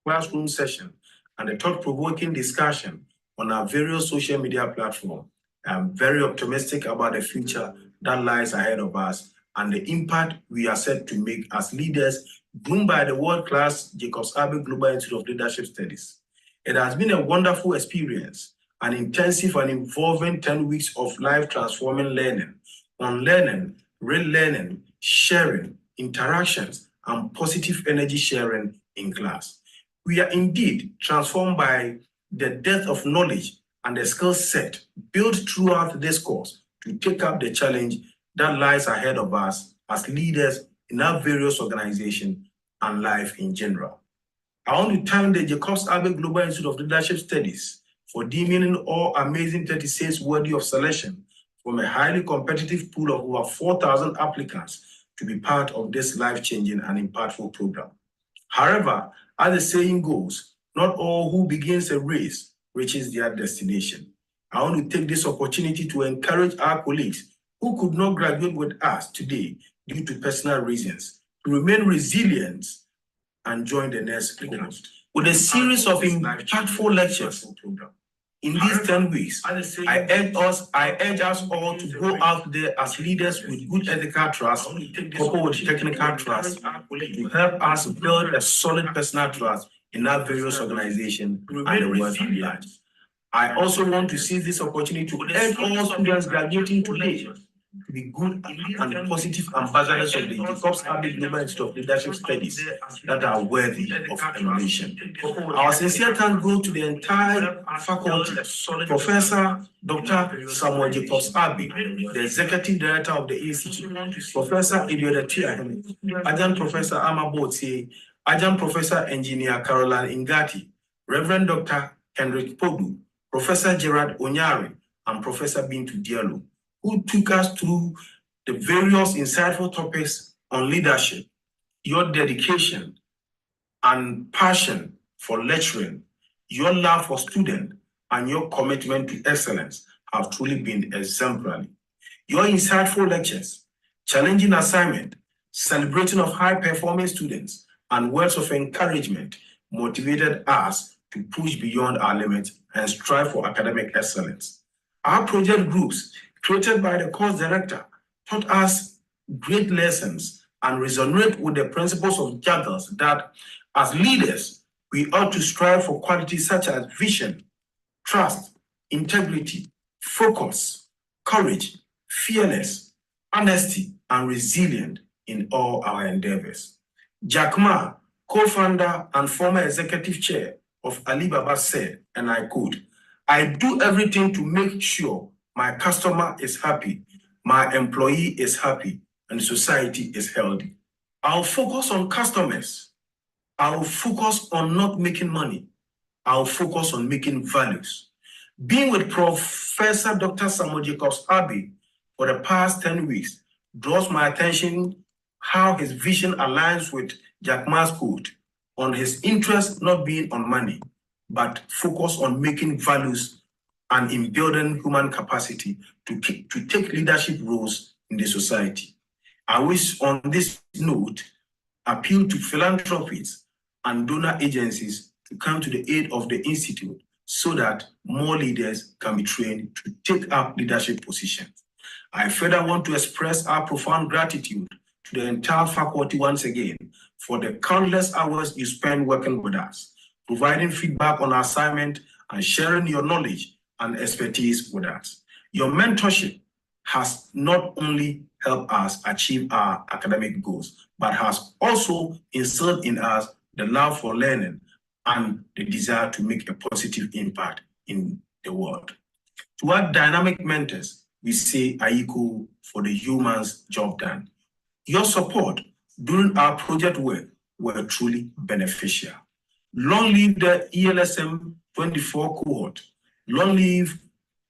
classroom session, and a thought-provoking discussion on our various social media platforms. I'm very optimistic about the future that lies ahead of us and the impact we are set to make as leaders groomed by the world-class Jacobs-Abbey Global Institute of Leadership Studies. It has been a wonderful experience, an intensive and involving 10 weeks of life-transforming learning, on learning, real learning, sharing, interactions, and positive energy sharing in class. We are indeed transformed by the depth of knowledge and the skill set built throughout this course to take up the challenge that lies ahead of us as leaders in our various organizations and life in general. I want to thank the Jacobs-Abbey Global Institute of Leadership Studies for deeming all amazing 36 worthy of selection from a highly competitive pool of over 4,000 applicants to be part of this life-changing and impactful program. However, as the saying goes, not all who begins a race reaches their destination. I want to take this opportunity to encourage our colleagues who could not graduate with us today due to personal reasons to remain resilient and join the next cohort. With a series of impactful lectures in these 10 weeks, I urge us all to go out there as leaders with good ethical trust, coupled with technical trust, to help us build a solid personal trust in our various organizations and the world at large. I also want to seize this opportunity to urge all students graduating today to be good and positive ambassadors of the Jacobs-Abbey Global Institute of Leadership Studies that are worthy of emulation. Our sincere thanks go to the entire faculty, Professor Dr. Samuel Jacobs-Abbey, the Executive Director of the Institute, Professor Idiodatia, Adjunct Professor Amaboti, Adjunct Professor Engineer Caroline Ingati, Reverend Dr. Henrik Podu, Professor Gerard Onyari, and Professor Bintu Diallo, who took us through the various insightful topics on leadership. Your dedication and passion for lecturing, your love for students, and your commitment to excellence have truly been exemplary. Your insightful lectures, challenging assignment, celebrating of high-performing students, and words of encouragement motivated us to push beyond our limits and strive for academic excellence. Our project groups, created by the course director, taught us great lessons and resonate with the principles of Jagilis that as leaders, we ought to strive for qualities such as vision, trust, integrity, focus, courage, fearless, honesty, and resilient in all our endeavors. Jack Ma, co-founder and former executive chair of Alibaba, said, and I quote, "I do everything to make sure my customer is happy, my employee is happy, and society is healthy. I'll focus on customers. I'll focus on not making money. I'll focus on making values." Being with Professor Dr. Samuel Jacobs-Abbey for the past 10 weeks draws my attention how his vision aligns with Jack Ma's quote on his interest not being on money, but focus on making values and in building human capacity to take leadership roles in the society. I wish on this note, appeal to philanthropists and donor agencies to come to the aid of the Institute so that more leaders can be trained to take up leadership positions. I further want to express our profound gratitude to the entire faculty once again for the countless hours you spend working with us, providing feedback on our assignment and sharing your knowledge and expertise with us. Your mentorship has not only helped us achieve our academic goals, but has also instilled in us the love for learning and the desire to make a positive impact in the world. To our dynamic mentors, we say Aiku for the humans job done. Your support during our project work were truly beneficial. Long live the ELSM 24 cohort. Long live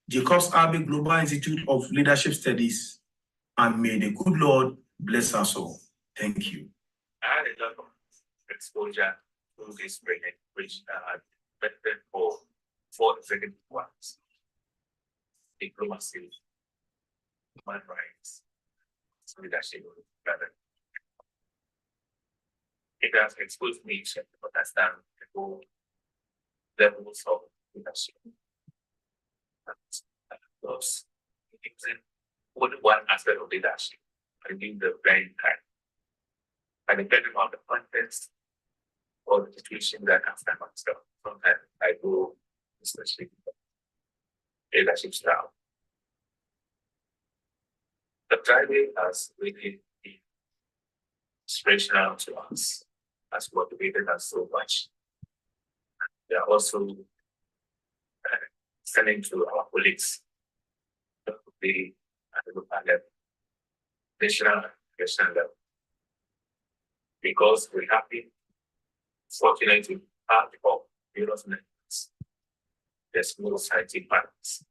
Jacobs-Abbey Global Institute of Leadership Studies, and may the good Lord bless us all. Thank you. I had a lot of exposure to this project, which better for 4 executive ones: diplomacy, human rights, leadership, it has exposed me to understand the whole levels of leadership. And thus, using only one aspect of leadership, I mean the brain time. And depending on the context or the situation that I find myself, sometimes I go especially leadership style. The Friday has really been inspirational to us, has motivated us so much. We are also sending to our colleagues that would be at the local level, national and national level. Because we have been fortunate to have of various networks. There's no scientific partners.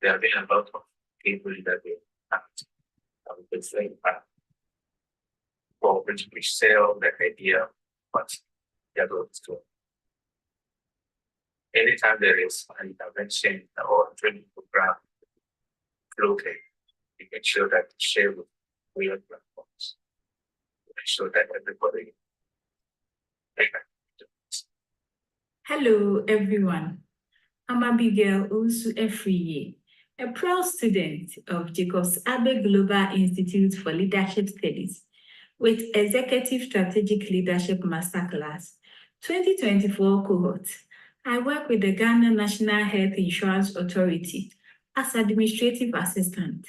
There have been a lot of people that we have been saying for which we sell the idea, but they are going to. Anytime there is an intervention or training program locally, we make sure that we share with real platforms. Make sure that everybody. Hello, everyone. I'm Abigail Usu Efriye, a proud student of Jacobs-Abbey Global Institute for Leadership Studies with Executive Strategic Leadership Masterclass 2024 cohort. I work with the Ghana National Health Insurance Authority as administrative assistant.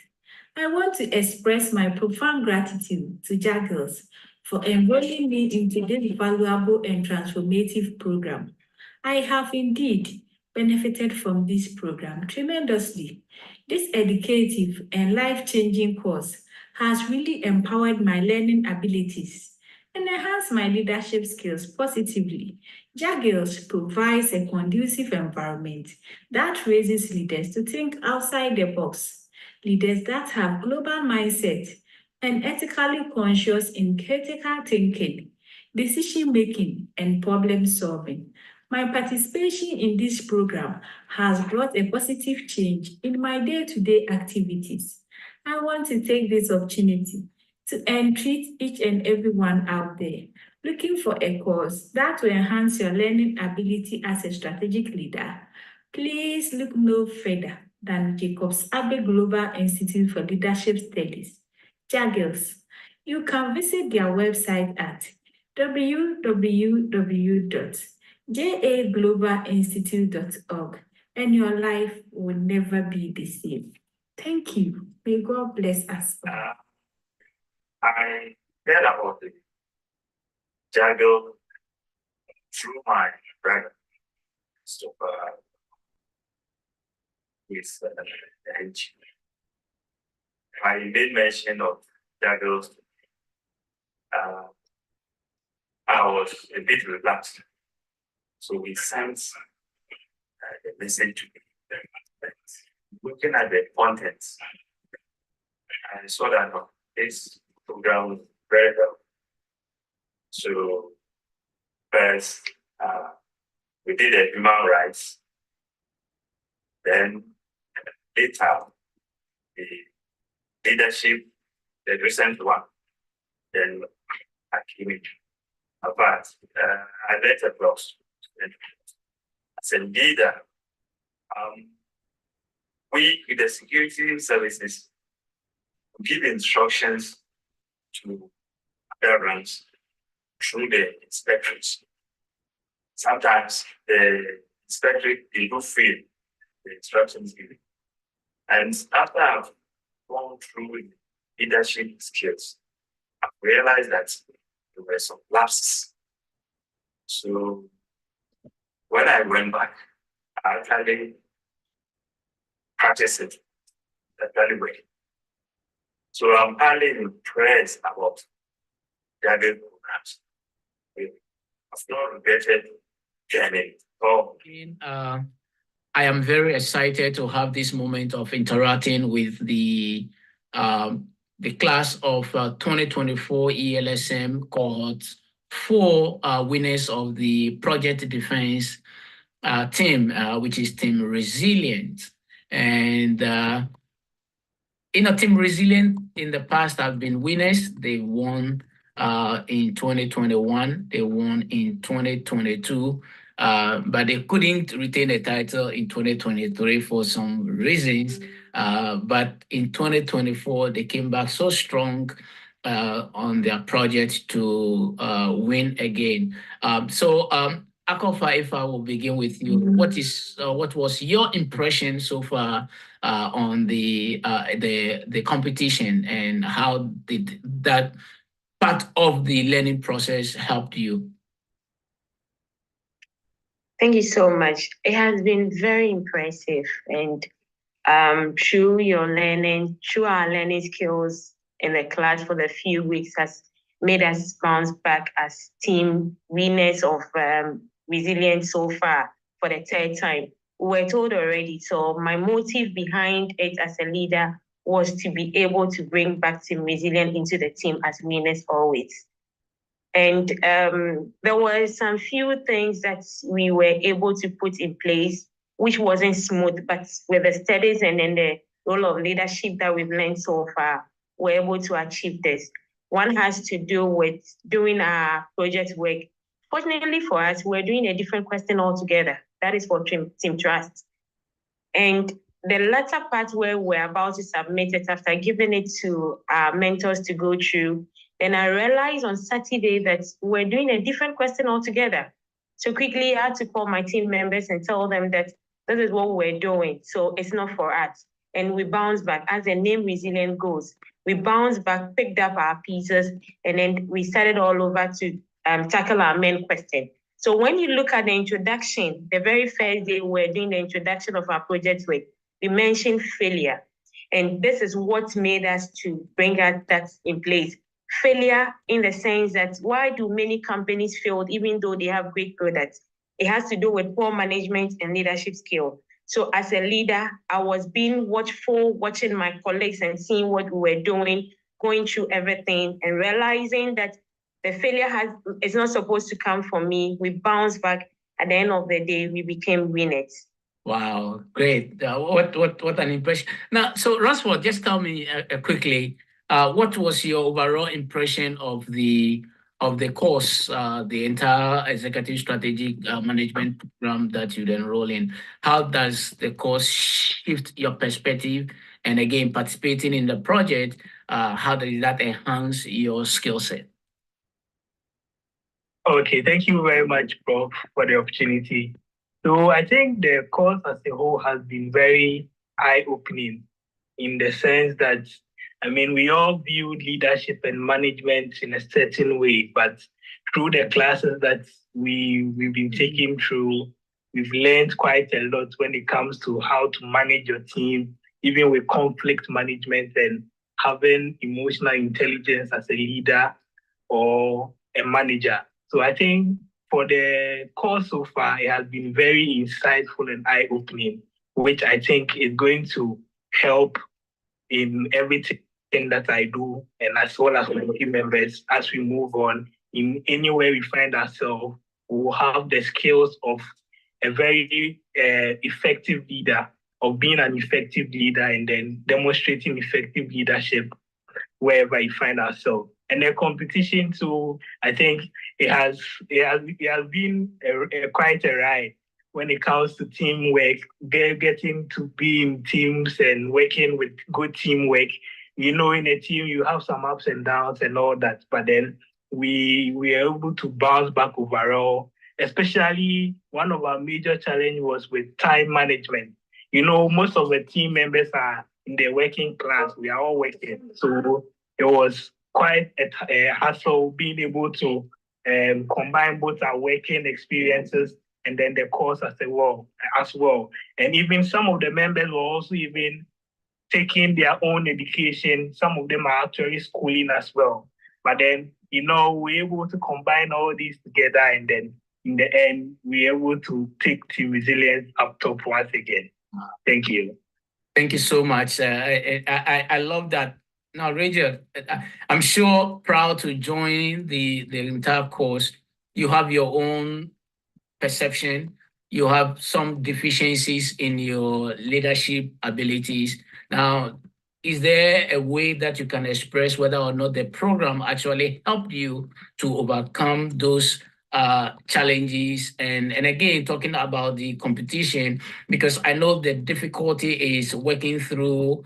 I want to express my profound gratitude to Jagilis for enrolling me into this valuable and transformative program. I have indeed benefited from this program tremendously. This educative and life-changing course has really empowered my learning abilities and enhanced my leadership skills positively. Jagilis provides a conducive environment that raises leaders to think outside the box, leaders that have global mindset and ethically conscious in critical thinking, decision-making, and problem-solving. My participation in this program has brought a positive change in my day-to-day activities. I want to take this opportunity to entreat each and everyone out there looking for a course that will enhance your learning ability as a strategic leader. Please look no further than Jacobs-Abbey Global Institute for Leadership Studies, Jagilis. You can visit their website at www.jaglobalinstitute.org and your life will never be the same. Thank you. May God bless us all. I heard about the Jagilis through my brother. So, with the engineer. I made mention of Jagilis. I was a bit relaxed. So we sent the message to me. Looking at the contents, I saw that this program was very well. So first, we did the human rights. Then later, the leadership, the recent one. Then I came in. But I let a cross. As a leader, we, with the security services, give instructions to parents through the inspectors. Sometimes the inspector, they do feel the instructions given. And after I've gone through leadership skills, I've realized that there were some lapses. So when I went back, I actually practiced it the very way. So I'm highly impressed about the other programs. I've not regretted journey. I am very excited to have this moment of interacting with the class of 2024 ELSM cohort, 4 winners of the Project Defense team, which is Team Resilient. And Team Resilient in the past have been winners. They won in 2021. They won in 2022, but they couldn't retain the title in 2023 for some reasons. But in 2024, they came back so strong on their project to win again. Akofa, if I will begin with you, what was your impression so far on the competition, and how did that part of the learning process help you? Thank you so much. It has been very impressive, and through your learning, through our learning skills in the class for the few weeks has made us bounce back as team winners of resilience so far for the third time. We were told already, so my motive behind it as a leader was to be able to bring back team resilience into the team as winners always. And there were some few things that we were able to put in place, which wasn't smooth, but with the studies and then the role of leadership that we've learned so far, we're able to achieve this. One has to do with doing our project work. Fortunately for us, we're doing a different question altogether. That is for team trust. And the latter part where we're about to submit it after giving it to our mentors to go through, then I realized on Saturday that we're doing a different question altogether. So quickly I had to call my team members and tell them that this is what we're doing. So it's not for us. And we bounced back, as the name resilient goes. We bounced back, picked up our pieces, and then we started all over to tackle our main question. So when you look at the introduction, the very first day we're doing the introduction of our project work, we mentioned failure. And this is what made us to bring that in place. Failure in the sense that why do many companies fail even though they have great products? It has to do with poor management and leadership skill. So as a leader, I was being watchful, watching my colleagues and seeing what we were doing, going through everything and realizing that the failure is not supposed to come from me. We bounced back. At the end of the day, we became winners. Wow, great. What an impression. Now, so Rosford, just tell me quickly, what was your overall impression of the course, the entire executive strategic management program that you'd enroll in? How does the course shift your perspective? And again, participating in the project, how does that enhance your skill set? Okay, thank you very much, Prof, for the opportunity. So I think the course as a whole has been very eye-opening in the sense that, I mean, we all view leadership and management in a certain way, but through the classes that we've been taking through, we've learned quite a lot when it comes to how to manage your team, even with conflict management and having emotional intelligence as a leader or a manager. So I think for the course so far, it has been very insightful and eye-opening, which I think is going to help in everything that I do, and as well as my team members as we move on. In anywhere we find ourselves, we will have the skills of a very effective leader, of being an effective leader and then demonstrating effective leadership wherever we find ourselves. And the competition too, I think it has been quite a ride when it comes to teamwork, getting to be in teams and working with good teamwork. You know, in a team, you have some ups and downs and all that, but then we are able to bounce back overall. Especially one of our major challenges was with time management. You know, most of the team members are in the working class. We are all working. So it was quite a hassle being able to combine both our working experiences and then the course as well. And even some of the members were also even taking their own education. Some of them are actually schooling as well. But then, you know, we're able to combine all these together, and then in the end, we're able to take Team Resilience up top once again. Thank you. Thank you so much. I love that. Now, Rachel, I'm sure proud to join the entire course. You have your own perception. You have some deficiencies in your leadership abilities. Now, is there a way that you can express whether or not the program actually helped you to overcome those challenges? And again, talking about the competition, because I know the difficulty is working through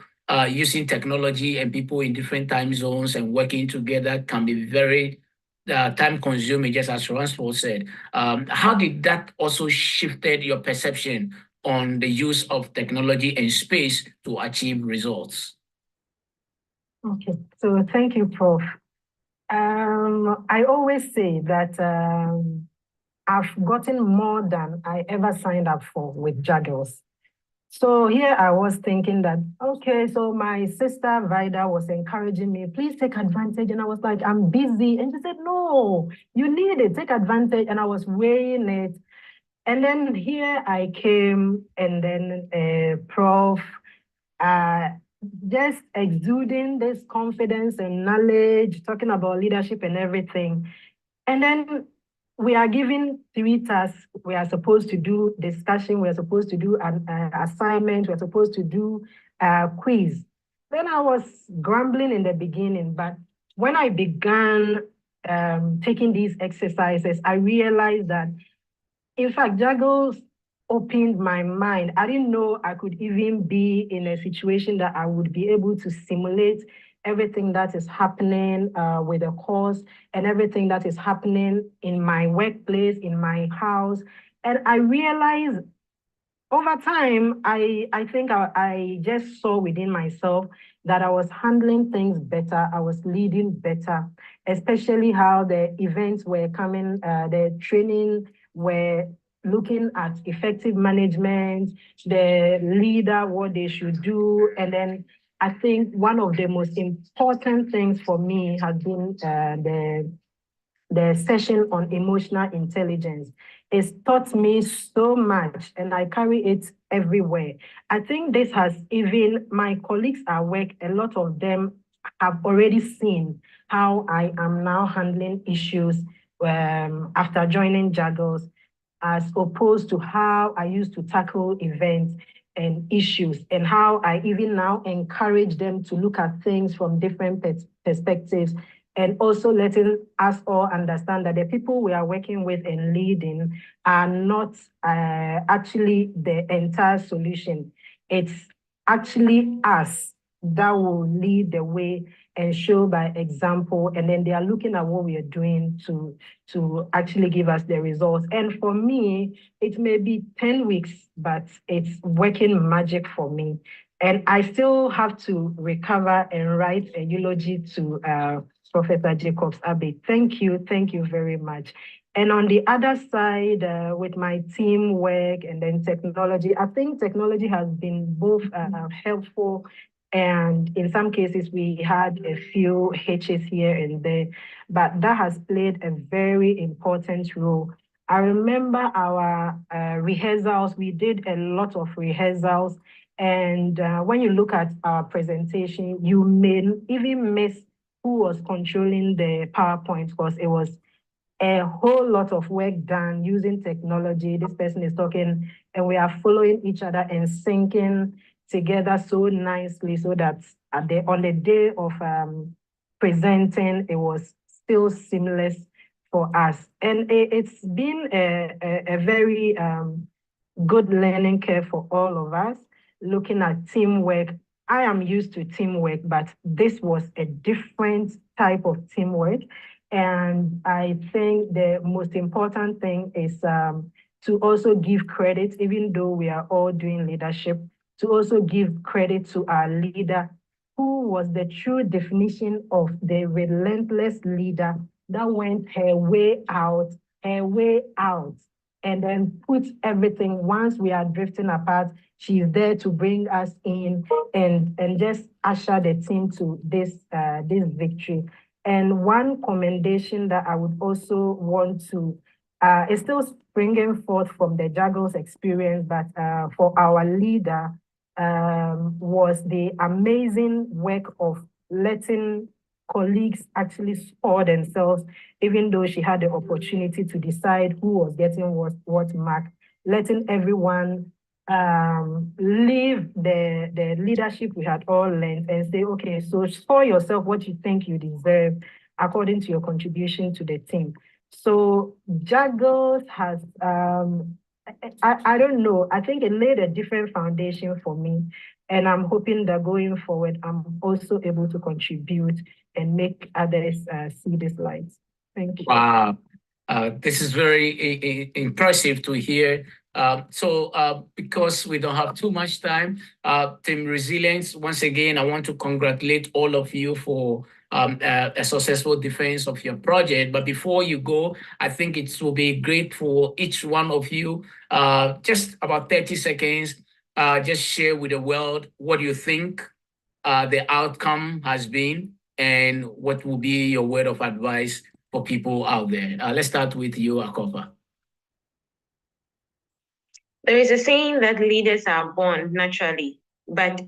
using technology, and people in different time zones and working together can be very time consuming, just as Ransford said. How did that also shifted your perception on the use of technology and space to achieve results? Okay, so thank you, Prof. I always say that I've gotten more than I ever signed up for with Jagilis. So here I was thinking that, okay, so my sister Vida was encouraging me, please take advantage. And I was like, I'm busy. And she said, no, you need it, take advantage. And I was weighing it. And then here I came, and then Prof, just exuding this confidence and knowledge, talking about leadership and everything. And then we are given 3 tasks. We are supposed to do discussion, we are supposed to do an assignment, we are supposed to do a quiz. Then I was grumbling in the beginning, but when I began taking these exercises, I realized that, in fact, Jagilis opened my mind. I didn't know I could even be in a situation that I would be able to simulate everything that is happening with the course and everything that is happening in my workplace, in my house. And I realized over time, I think I just saw within myself that I was handling things better, I was leading better, especially how the events were coming, the training were looking at effective management, the leader, what they should do. And then I think one of the most important things for me has been the session on emotional intelligence. It's taught me so much, and I carry it everywhere. I think this has even my colleagues at work, a lot of them have already seen how I am now handling issues after joining Jagilis, as opposed to how I used to tackle events and issues, and how I even now encourage them to look at things from different perspectives, and also letting us all understand that the people we are working with and leading are not actually the entire solution. It's actually us that will lead the way and show by example, and then they are looking at what we are doing to actually give us the results. And for me, it may be 10 weeks, but it's working magic for me. And I still have to recover and write a eulogy to Professor Jacobs-Abbey. Thank you very much. And on the other side, with my teamwork and then technology, I think technology has been both helpful, and in some cases we had a few hitches here and there, but that has played a very important role. I remember our rehearsals, we did a lot of rehearsals, and when you look at our presentation, you may even miss who was controlling the PowerPoint, because it was a whole lot of work done using technology. This person is talking and we are following each other and syncing together so nicely, so that on the day of presenting, it was still seamless for us. And it's been a very good learning curve for all of us, looking at teamwork. I am used to teamwork, but this was a different type of teamwork. And I think the most important thing is to also give credit, even though we are all doing leadership, to also give credit to our leader, who was the true definition of the relentless leader that went her way out, and then put everything. Once we are drifting apart, she's there to bring us in and just usher the team to this victory. And one commendation that I would also want to, is still springing forth from the Jagilis experience, but for our leader, was the amazing work of letting colleagues actually score themselves, even though she had the opportunity to decide who was getting what mark, letting everyone leave the leadership we had all learned and say, okay, so score yourself what you think you deserve according to your contribution to the team. So Jagilis has, I don't know, I think it laid a different foundation for me. And I'm hoping that going forward, I'm also able to contribute and make others see this light. Thank you. Wow. This is very impressive to hear. Because we don't have too much time, Team Resilience, once again, I want to congratulate all of you for a successful defense of your project. But before you go, I think it will be great for each one of you, just about 30 seconds, just share with the world what you think the outcome has been and what will be your word of advice for people out there. Let's start with you, Akofa. There is a saying that leaders are born naturally, but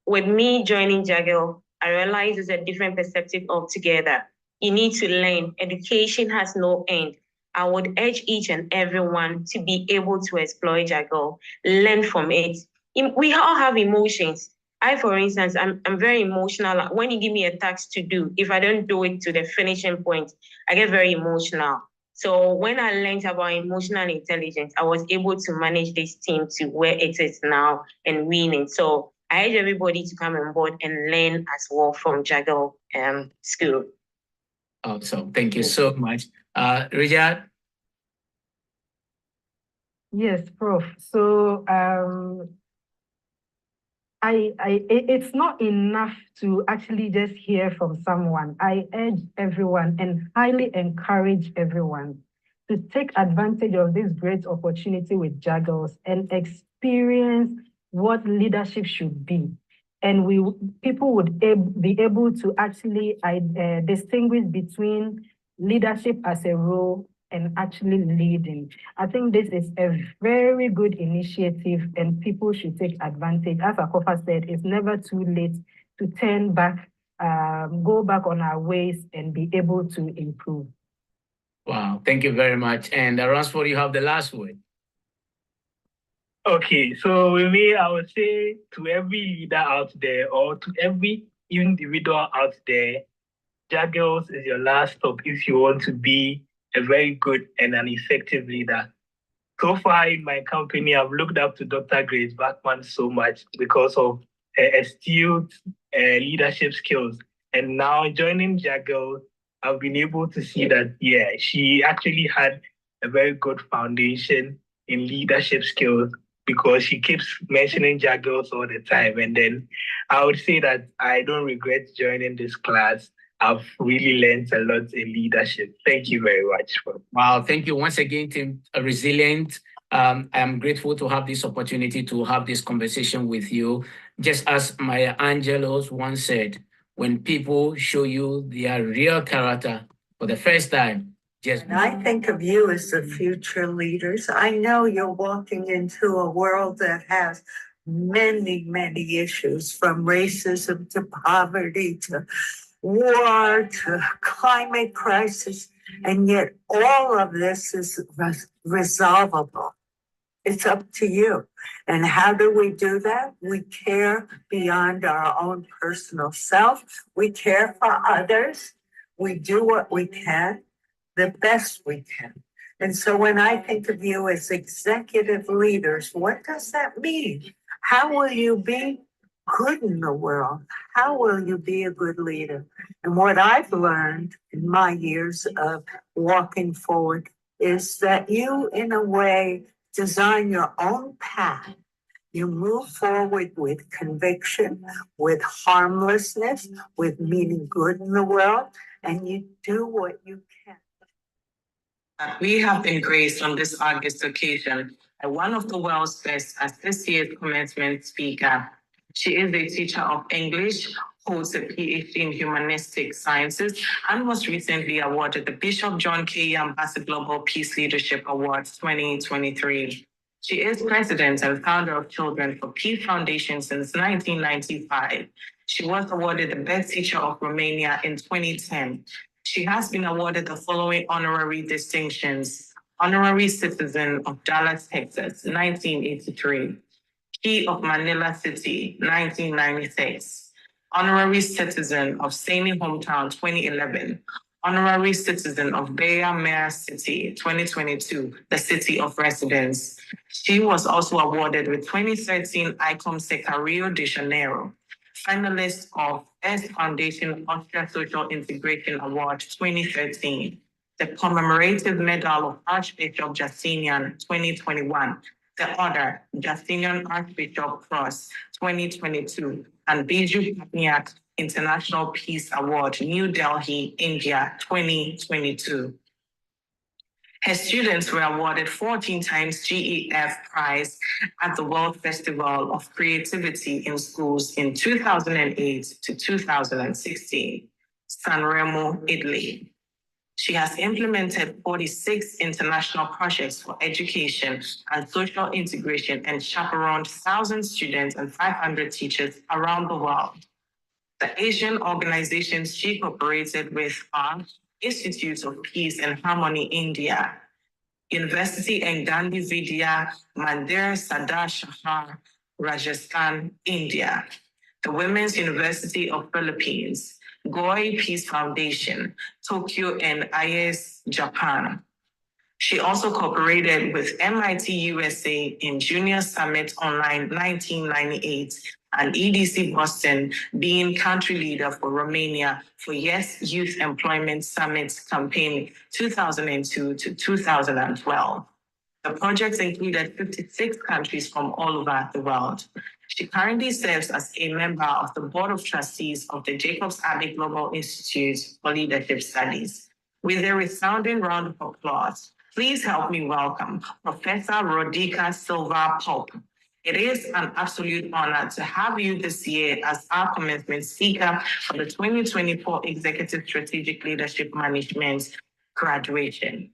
with me joining Jagilis, I realize it's a different perspective altogether. You need to learn. Education has no end. I would urge each and everyone to be able to explore Jagilis, learn from it. We all have emotions. I, for instance, I'm very emotional. When you give me a task to do, if I don't do it to the finishing point, I get very emotional. So when I learned about emotional intelligence, I was able to manage this team to where it is now and winning. So I urge everybody to come on board and learn as well from Jagilis school. Awesome. Thank you so much. Richard? Yes, Prof. So it's not enough to actually just hear from someone. I urge everyone and highly encourage everyone to take advantage of this great opportunity with Jagilis and experience what leadership should be. And people would be able to actually distinguish between leadership as a role and actually leading. I think this is a very good initiative and people should take advantage. As Akofa said, it's never too late to turn back, go back on our ways and be able to improve. Wow, thank you very much. And Ransford, you have the last word. Okay, so with me, I would say to every leader out there or to every individual out there, Jagilis is your last stop if you want to be a very good and an effective leader. So far in my company, I've looked up to Dr. Grace Bachman so much because of her astute leadership skills. And now joining Jagilis, I've been able to see that, yeah, she actually had a very good foundation in leadership skills because she keeps mentioning Jagilis all the time. And then I would say that I don't regret joining this class. I've really learned a lot in leadership. Thank you very much. Wow, thank you once again, Team Resilient. I'm grateful to have this opportunity to have this conversation with you. Just as Maya Angelos once said, when people show you their real character for the first time, and I think of you as the future leaders. I know you're walking into a world that has many, many issues, from racism to poverty to war to climate crisis, and yet all of this is resolvable. It's up to you. And how do we do that? We care beyond our own personal self. We care for others. We do what we can, the best we can. And so when I think of you as executive leaders, what does that mean? How will you be good in the world? How will you be a good leader? And what I've learned in my years of walking forward is that you, in a way, design your own path. You move forward with conviction, with harmlessness, with meaning good in the world, and you do what you can. We have been graced on this August occasion by one of the world's best as this year's commencement speaker. She is a teacher of English, holds a PhD in Humanistic Sciences, and was recently awarded the Bishop John K. Ambassador Global Peace Leadership Awards 2023. She is president and founder of Children for Peace Foundation since 1995. She was awarded the Best Teacher of Romania in 2010. She has been awarded the following honorary distinctions: Honorary Citizen of Dallas, Texas, 1983. She of Manila City, 1996. Honorary Citizen of Sani Hometown, 2011. Honorary Citizen of Beira Mare City, 2022, the city of residence. She was also awarded with 2013 Icom Seca Rio de Janeiro, finalist of S Foundation Austria Social Integration Award 2013, the commemorative medal of Archbishop Justinian 2021, the Order Justinian Archbishop Cross 2022, and Biju Patniak International Peace Award, New Delhi, India 2022. Her students were awarded 14 times GEF Prize at the World Festival of Creativity in Schools in 2008 to 2016, San Remo, Italy. She has implemented 46 international projects for education and social integration and chaperoned 1,000 students and 500 teachers around the world. The Asian organizations she cooperated with are Institutes of Peace and Harmony India, University in Gandhi Vidya Mandir Sadar Shahar, Rajasthan, India, the Women's University of Philippines, Goi Peace Foundation, Tokyo and IS, Japan. She also cooperated with MIT USA in Junior Summit Online 1998 and EDC Boston, being country leader for Romania for Yes Youth Employment Summit campaign 2002 to 2012. The projects included 56 countries from all over the world. She currently serves as a member of the Board of Trustees of the Jacobs-Abbey Global Institute for Leadership Studies. With a resounding round of applause, please help me welcome Professor Rodica Silva Pope. It is an absolute honor to have you this year as our commencement speaker for the 2024 Executive Strategic Leadership Management graduation.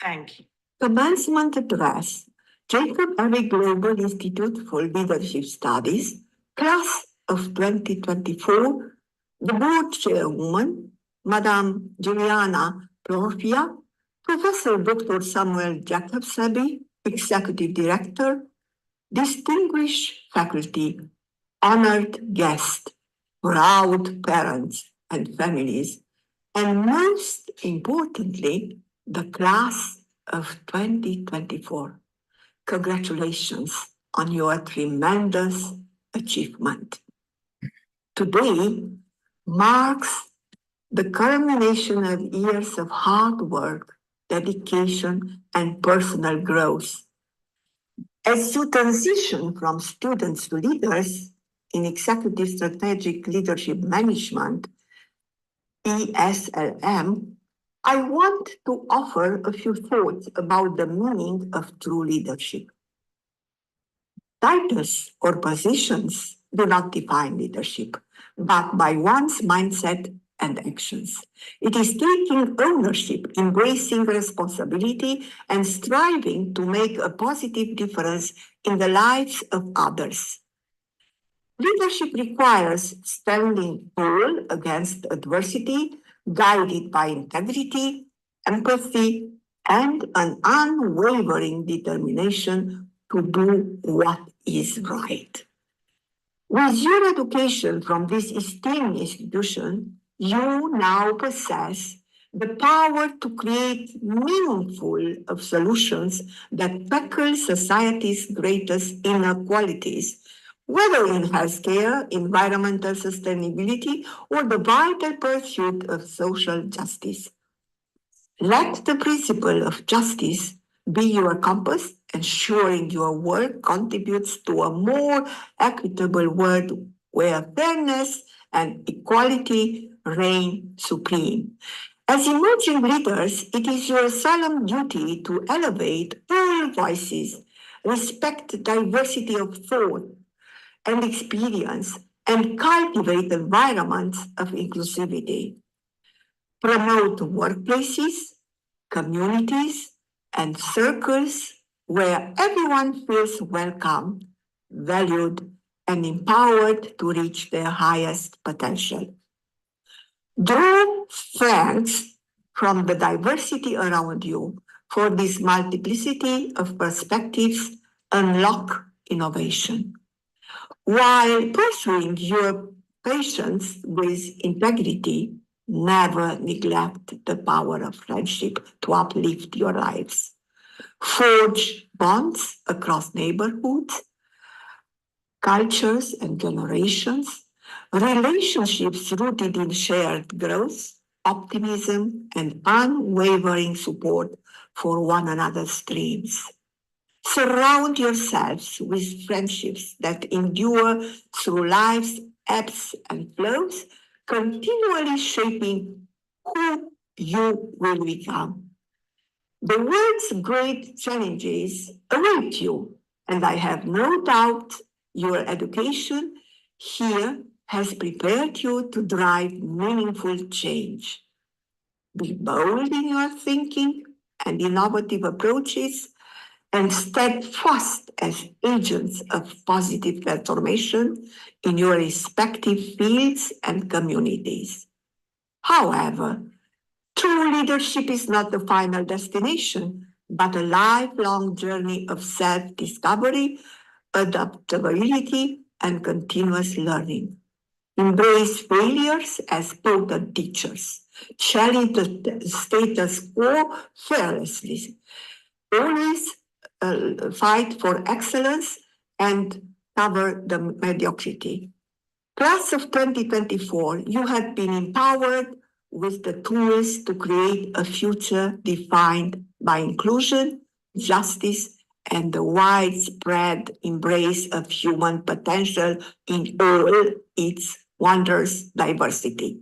Thank you. Commencement address, Jacob-Abbey Global Institute for Leadership Studies, class of 2024, the board chairwoman, Madame Juliana Plorfia, Professor Dr. Samuel Jacobs-Abbey, Executive Director, distinguished faculty, honored guests, proud parents and families, and most importantly, the class of 2024. Congratulations on your tremendous achievement. Today marks the culmination of years of hard work, dedication, and personal growth. As you transition from students to leaders in Executive Strategic Leadership Management, ESLM, I want to offer a few thoughts about the meaning of true leadership. Titles or positions do not define leadership, but by one's mindset and actions. It is taking ownership, embracing responsibility, and striving to make a positive difference in the lives of others. Leadership requires standing tall against adversity, guided by integrity, empathy, and an unwavering determination to do what is right. With your education from this esteemed institution, you now possess the power to create meaningful solutions that tackle society's greatest inequalities, whether in healthcare, environmental sustainability, or the vital pursuit of social justice. Let the principle of justice be your compass, ensuring your work contributes to a more equitable world where fairness and equality reign supreme. As emerging leaders, it is your solemn duty to elevate all voices, respect diversity of thought and experience, and cultivate environments of inclusivity. Promote workplaces, communities, and circles where everyone feels welcome, valued, and empowered to reach their highest potential. Draw strengths from the diversity around you, for this multiplicity of perspectives unlock innovation. While pursuing your passions with integrity, never neglect the power of friendship to uplift your lives. Forge bonds across neighborhoods, cultures, and generations. Relationships rooted in shared growth, optimism, and unwavering support for one another's dreams. Surround yourselves with friendships that endure through life's ebbs and flows, continually shaping who you will become. The world's great challenges await you, and I have no doubt your education here has prepared you to drive meaningful change. Be bold in your thinking and innovative approaches, and steadfast as agents of positive transformation in your respective fields and communities. However, true leadership is not the final destination, but a lifelong journey of self-discovery, adaptability, and continuous learning. Embrace failures as potent teachers. Challenge the status quo fearlessly. Always fight for excellence and cover the mediocrity. Class of 2024, you have been empowered with the tools to create a future defined by inclusion, justice, and the widespread embrace of human potential in all its wondrous diversity.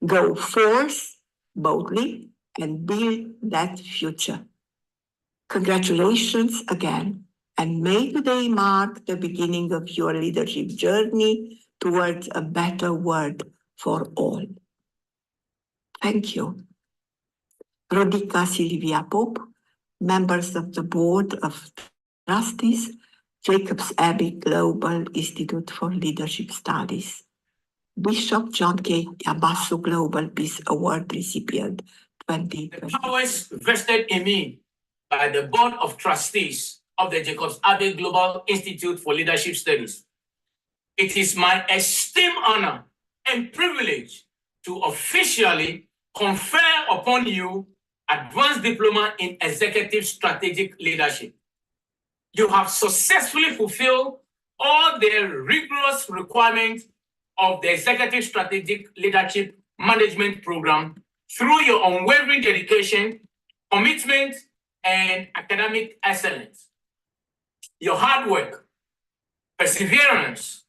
Go forth boldly and build that future. Congratulations again, and may today mark the beginning of your leadership journey towards a better world for all. Thank you. Rodica Silvia Pope, members of the Board of Trustees, Jacobs-Abbey Global Institute for Leadership Studies. Bishop John K. Yabasu Global Peace Award recipient 2020. The powers vested in me by the Board of Trustees of the Jacobs-Abbey Global Institute for Leadership Studies. It is my esteemed honor and privilege to officially confer upon you Advanced Diploma in Executive Strategic Leadership. You have successfully fulfilled all the rigorous requirements of the Executive Strategic Leadership Management Program through your unwavering dedication, commitment, and academic excellence. Your hard work, perseverance,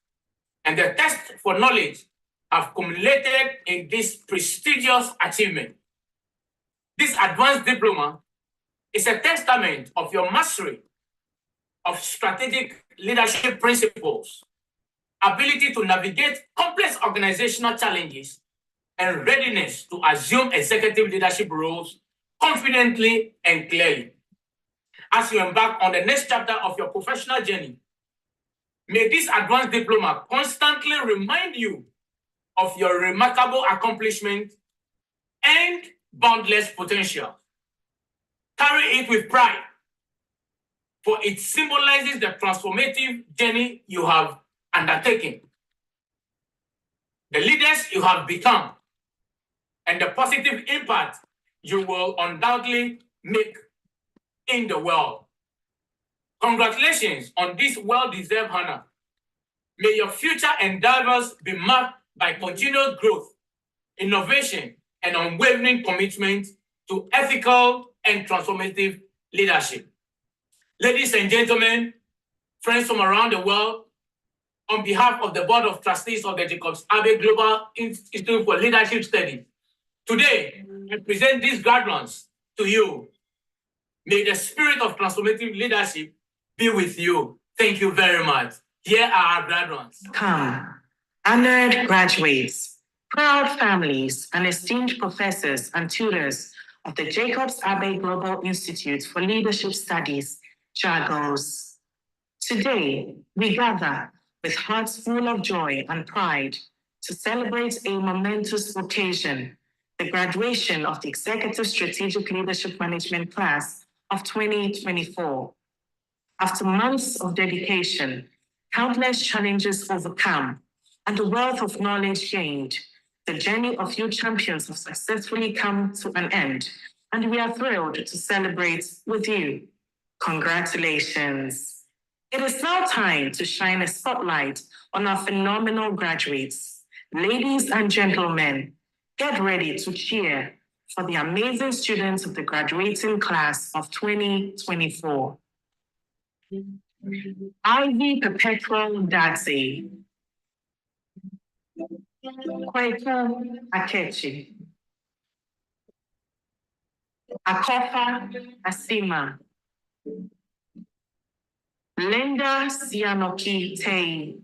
and the thirst for knowledge have culminated in this prestigious achievement. This advanced diploma is a testament of your mastery of strategic leadership principles, ability to navigate complex organizational challenges, and readiness to assume executive leadership roles confidently and clearly. As you embark on the next chapter of your professional journey, may this advanced diploma constantly remind you of your remarkable accomplishment and boundless potential. Carry it with pride, for it symbolizes the transformative journey you have undertaken, the leaders you have become, and the positive impact you will undoubtedly make in the world. Congratulations on this well-deserved honor. May your future endeavors be marked by continued growth, innovation, and unwavering commitment to ethical and transformative leadership. Ladies and gentlemen, friends from around the world, on behalf of the Board of Trustees of the Jacobs-Abbey Global Institute for Leadership Studies, today I present these graduates to you. May the spirit of transformative leadership be with you. Thank you very much. Here are our graduates. Come, honored graduates, proud families, and esteemed professors and tutors of the Jacobs-Abbey Global Institute for Leadership Studies, Jagilis. Today, we gather with hearts full of joy and pride to celebrate a momentous occasion, the graduation of the Executive Strategic Leadership Management class of 2024. After months of dedication, countless challenges overcome, and the wealth of knowledge gained. The journey of you champions have successfully come to an end, and we are thrilled to celebrate with you. Congratulations. It is now time to shine a spotlight on our phenomenal graduates. Ladies and gentlemen, get ready to cheer for the amazing students of the graduating class of 2024. Ivy Perpetual Datsy, Kwaito Akechi, Akofa Asima, Linda Sianoki Tei,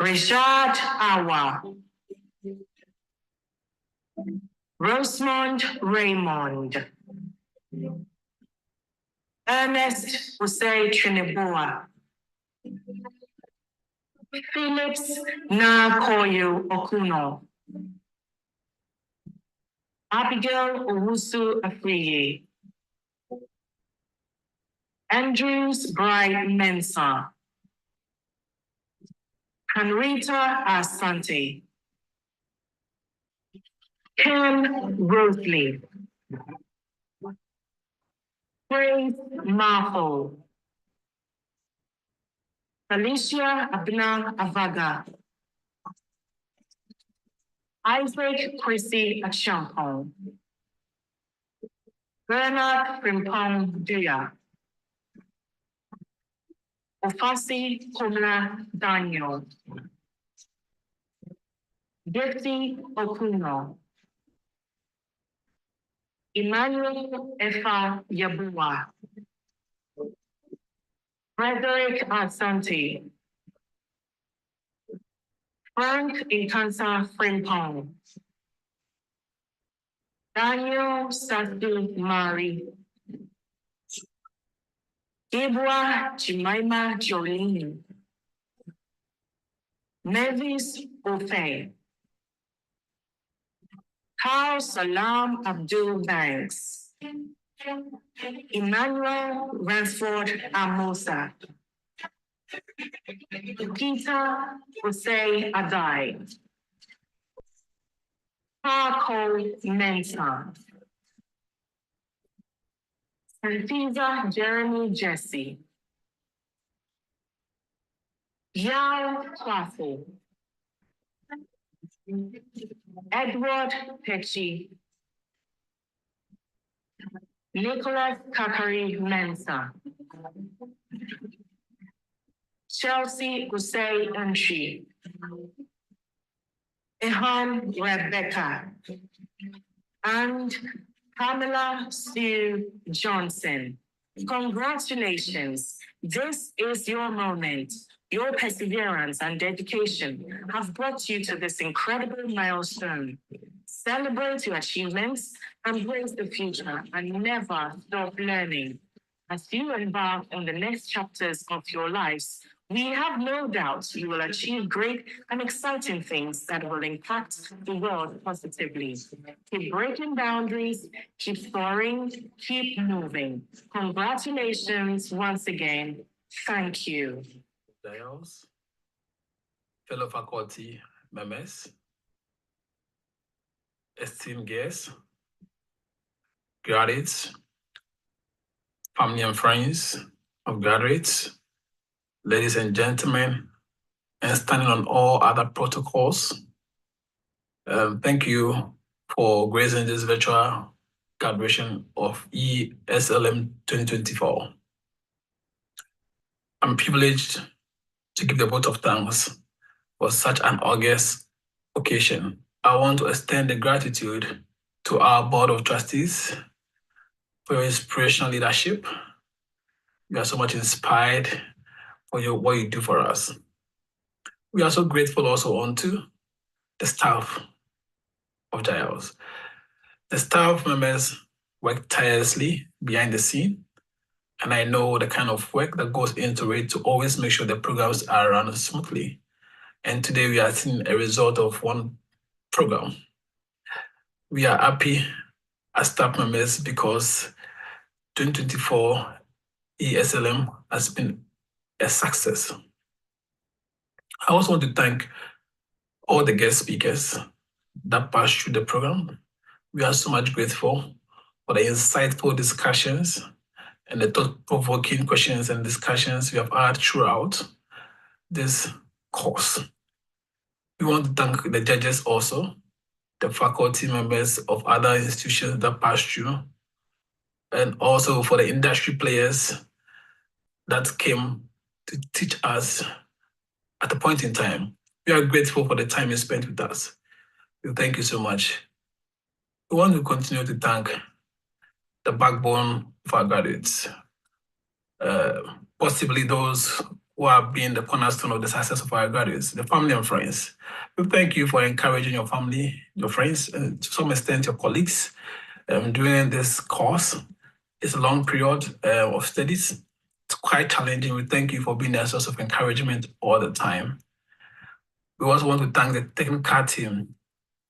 Rashad Awa, Rosemond Raymond, Ernest Usei Trinibua, Phillips Nakoyo Okuno, Abigail Owusu Afriye, Andrews Bright Mensah, Henrietta Asante, Ken Rosley, Praise Marfo, Alicia Abna Avaga, Isaac Chrissy Achampong, Bernard Frimpong Duya, Ofasi Komla Daniel, Dixie Okuno, Emmanuel Efa Yabua, Frederick Asante, Frank Inkansa Frimpong, Daniel Sadu Mari, Ibwa Jemima Jolene, Mavis Ofe, Carl Salam Abdul Banks, Emmanuel Ransford Amosa, Peter Jose Adai, Paco Mensah, Santiza Jeremy Jesse, Yao Kwafu, Edward Pechi, Nicholas Kakari Mensah, Chelsea Usei Unshi, Ehan Rebecca, and Pamela Sue Johnson. Congratulations. This is your moment. Your perseverance and dedication have brought you to this incredible milestone. Celebrate your achievements, embrace the future, and never stop learning. As you embark on the next chapters of your lives, we have no doubt you will achieve great and exciting things that will impact the world positively. Keep breaking boundaries, keep soaring, keep moving. Congratulations once again. Thank you. Giles, fellow faculty members, esteemed guests, graduates, family and friends of graduates, ladies and gentlemen, and standing on all other protocols, thank you for gracing this virtual graduation of ESLM 2024. I'm privileged to give the vote of thanks for such an august occasion. I want to extend the gratitude to our Board of Trustees for your inspirational leadership. We are so much inspired for what you do for us. We are so grateful also onto the staff of Giles. The staff members work tirelessly behind the scene, and I know the kind of work that goes into it to always make sure the programs are run smoothly. And today we are seeing a result of one program. We are happy as staff members because 2024 ESLM has been a success. I also want to thank all the guest speakers that passed through the program. We are so much grateful for the insightful discussions and the thought-provoking questions and discussions we have had throughout this course. We want to thank the judges also, the faculty members of other institutions that passed through, and also for the industry players that came to teach us at a point in time. We are grateful for the time you spent with us. We thank you so much. We want to continue to thank the backbone of our graduates, possibly those who have been the cornerstone of the success of our graduates, the family and friends. We thank you for encouraging your family, your friends, and to some extent your colleagues during this course. It's a long period of studies. It's quite challenging. We thank you for being a source of encouragement all the time. We also want to thank the technical team.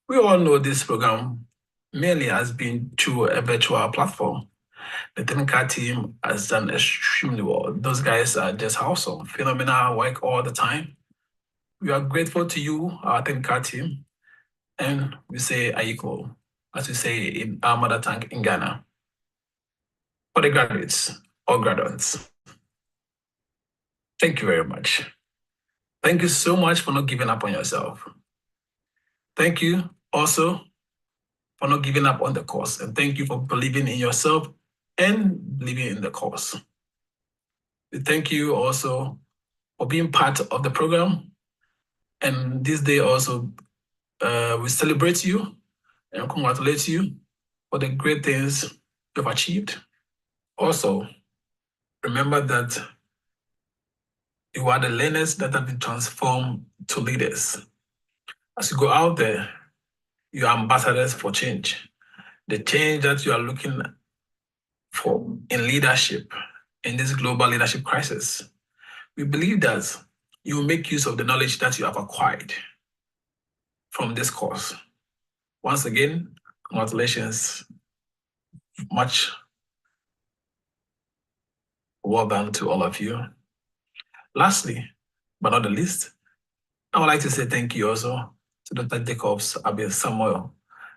We all know this program mainly has been through a virtual platform. The technical team has done extremely well. Those guys are just awesome, phenomenal work all the time. We are grateful to you, our technical team, and we say Ayiko, as we say in our mother tongue in Ghana. For the graduates or graduates, thank you very much. Thank you so much for not giving up on yourself. Thank you also for not giving up on the course, and thank you for believing in yourself and believing in the course. We thank you also for being part of the program, and this day also we celebrate you and congratulate you for the great things you've achieved. Also, remember that you are the learners that have been transformed to leaders. As you go out there, you are ambassadors for change. The change that you are looking for in leadership, in this global leadership crisis. We believe that you will make use of the knowledge that you have acquired from this course. Once again, congratulations. Much well done to all of you. Lastly, but not the least, I would like to say thank you also to Dr. Jacobs-Abbey, Samuel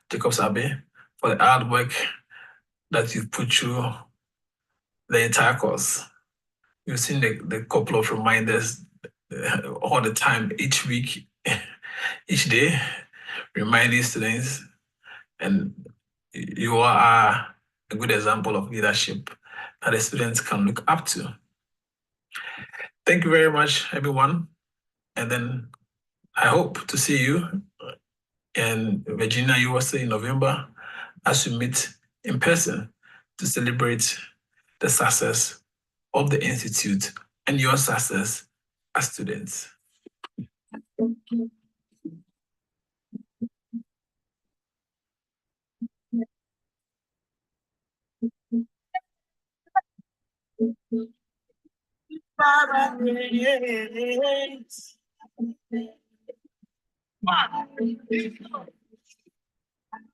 Jacobs-Abbey, for the hard work that you've put through the entire course. You've seen the couple of reminders all the time, each week, each day, reminding students, and you are a good example of leadership that the students can look up to. Thank you very much, everyone. And then I hope to see you in Virginia, USA in November as we meet in person to celebrate the success of the Institute and your success as students.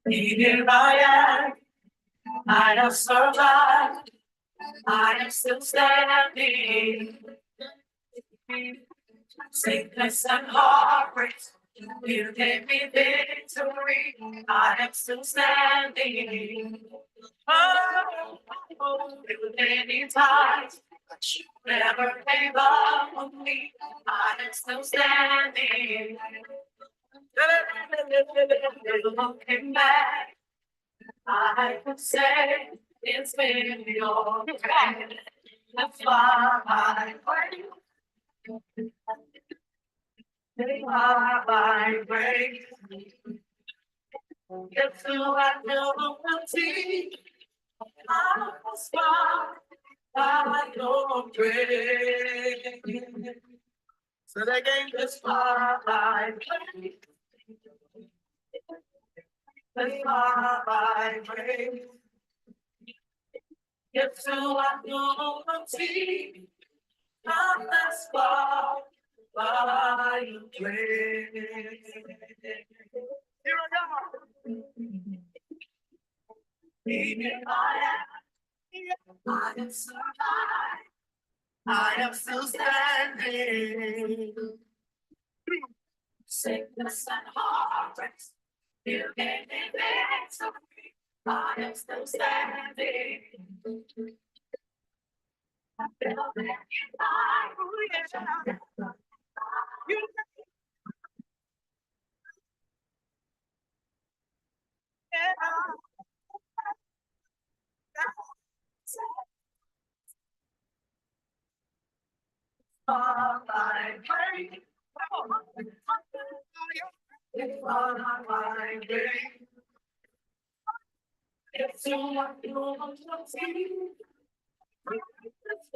Here I am, I have survived, I am still standing. Sickness and heartbreaks, you gave me victory, I am still standing. Oh, through many times, but you never gave up on me, I am still standing. Looking back, I could say it's been your hand. That's why I pray. That's why I pray. It's who I know will see. I was found by your grace. So they gave us why I pray. That's why I pray. It's who I know will see. I'm that's why I pray. Here I go. Here I am. I am survived. I am still standing. Sickness and heartaches, you gave me victory. I am still standing. I feel that you on my way. It's on my way. It's what you want to see. It's